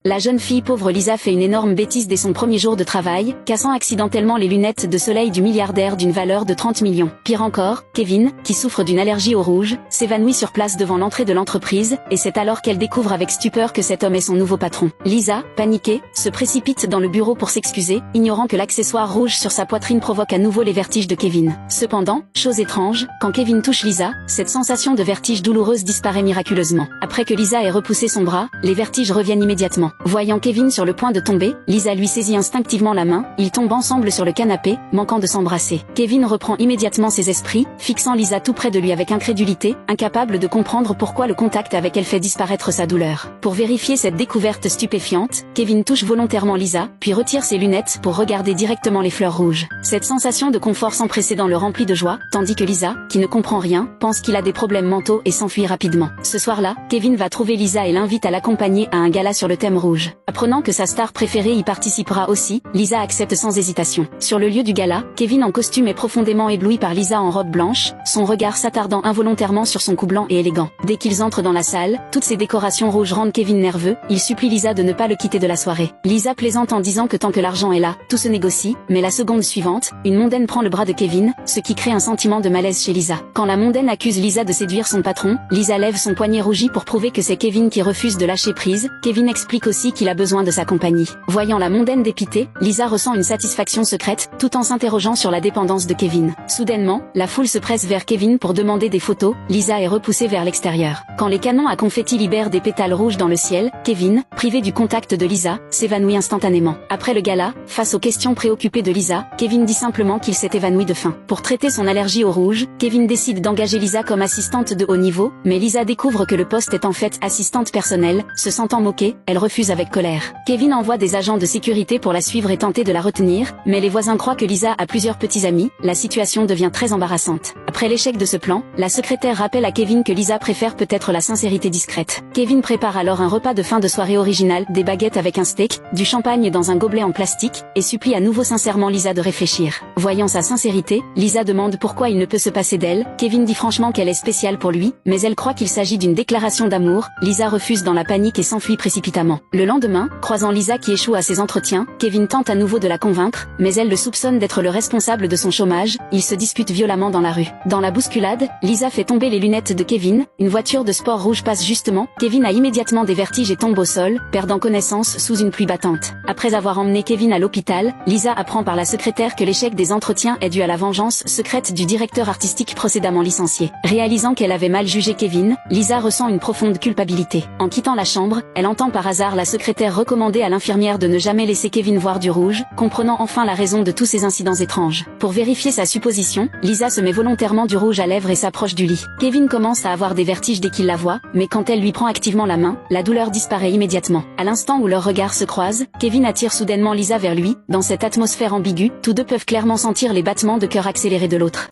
La jeune fille pauvre Lisa fait une énorme bêtise dès son premier jour de travail, cassant accidentellement les lunettes de soleil du milliardaire d'une valeur de 30 millions. Pire encore, Kevin, qui souffre d'une allergie au rouge, s'évanouit sur place devant l'entrée de l'entreprise, et c'est alors qu'elle découvre avec stupeur que cet homme est son nouveau patron. Lisa, paniquée, se précipite dans le bureau pour s'excuser, ignorant que l'accessoire rouge sur sa poitrine provoque à nouveau les vertiges de Kevin. Cependant, chose étrange, quand Kevin touche Lisa, cette sensation de vertige douloureuse disparaît miraculeusement. Après que Lisa ait repoussé son bras, les vertiges reviennent immédiatement. Voyant Kevin sur le point de tomber, Lisa lui saisit instinctivement la main, ils tombent ensemble sur le canapé, manquant de s'embrasser. Kevin reprend immédiatement ses esprits, fixant Lisa tout près de lui avec incrédulité, incapable de comprendre pourquoi le contact avec elle fait disparaître sa douleur. Pour vérifier cette découverte stupéfiante, Kevin touche volontairement Lisa, puis retire ses lunettes pour regarder directement les fleurs rouges. Cette sensation de confort sans précédent le remplit de joie, tandis que Lisa, qui ne comprend rien, pense qu'il a des problèmes mentaux et s'enfuit rapidement. Ce soir-là, Kevin va trouver Lisa et l'invite à l'accompagner à un gala sur le thème rouge. Apprenant que sa star préférée y participera aussi, Lisa accepte sans hésitation. Sur le lieu du gala, Kevin en costume est profondément ébloui par Lisa en robe blanche, son regard s'attardant involontairement sur son cou blanc et élégant. Dès qu'ils entrent dans la salle, toutes ces décorations rouges rendent Kevin nerveux, il supplie Lisa de ne pas le quitter de la soirée. Lisa plaisante en disant que tant que l'argent est là, tout se négocie, mais la seconde suivante, une mondaine prend le bras de Kevin, ce qui crée un sentiment de malaise chez Lisa. Quand la mondaine accuse Lisa de séduire son patron, Lisa lève son poignet rougi pour prouver que c'est Kevin qui refuse de lâcher prise. Kevin explique aussi qu'il a besoin de sa compagnie. Voyant la mondaine dépitée, Lisa ressent une satisfaction secrète, tout en s'interrogeant sur la dépendance de Kevin. Soudainement, la foule se presse vers Kevin pour demander des photos, Lisa est repoussée vers l'extérieur. Quand les canons à confetti libèrent des pétales rouges dans le ciel, Kevin, privé du contact de Lisa, s'évanouit instantanément. Après le gala, face aux questions préoccupées de Lisa, Kevin dit simplement qu'il s'est évanoui de faim. Pour traiter son allergie au rouge, Kevin décide d'engager Lisa comme assistante de haut niveau, mais Lisa découvre que le poste est en fait assistante personnelle. Se sentant moquée, elle refuse avec colère. Kevin envoie des agents de sécurité pour la suivre et tenter de la retenir, mais les voisins croient que Lisa a plusieurs petits amis, la situation devient très embarrassante. Après l'échec de ce plan, la secrétaire rappelle à Kevin que Lisa préfère peut-être la sincérité discrète. Kevin prépare alors un repas de fin de soirée original, des baguettes avec un steak, du champagne dans un gobelet en plastique, et supplie à nouveau sincèrement Lisa de réfléchir. Voyant sa sincérité, Lisa demande pourquoi il ne peut se passer d'elle. Kevin dit franchement qu'elle est spéciale pour lui, mais elle croit qu'il s'agit d'une déclaration d'amour. Lisa refuse dans la panique et s'enfuit précipitamment. Le lendemain, croisant Lisa qui échoue à ses entretiens, Kevin tente à nouveau de la convaincre, mais elle le soupçonne d'être le responsable de son chômage. Ils se disputent violemment dans la rue. Dans la bousculade, Lisa fait tomber les lunettes de Kevin, une voiture de sport rouge passe justement, Kevin a immédiatement des vertiges et tombe au sol, perdant connaissance sous une pluie battante. Après avoir emmené Kevin à l'hôpital, Lisa apprend par la secrétaire que l'échec des entretiens est dû à la vengeance secrète du directeur artistique précédemment licencié. Réalisant qu'elle avait mal jugé Kevin, Lisa ressent une profonde culpabilité. En quittant la chambre, elle entend par hasard la secrétaire recommander à l'infirmière de ne jamais laisser Kevin voir du rouge, comprenant enfin la raison de tous ces incidents étranges. Pour vérifier sa supposition, Lisa se met volontairement du rouge à lèvres et s'approche du lit. Kevin commence à avoir des vertiges dès qu'il la voit, mais quand elle lui prend activement la main, la douleur disparaît immédiatement. À l'instant où leurs regards se croisent, Kevin attire soudainement Lisa vers lui. Dans cette atmosphère ambiguë, tous deux peuvent clairement sentir les battements de cœur accélérés de l'autre.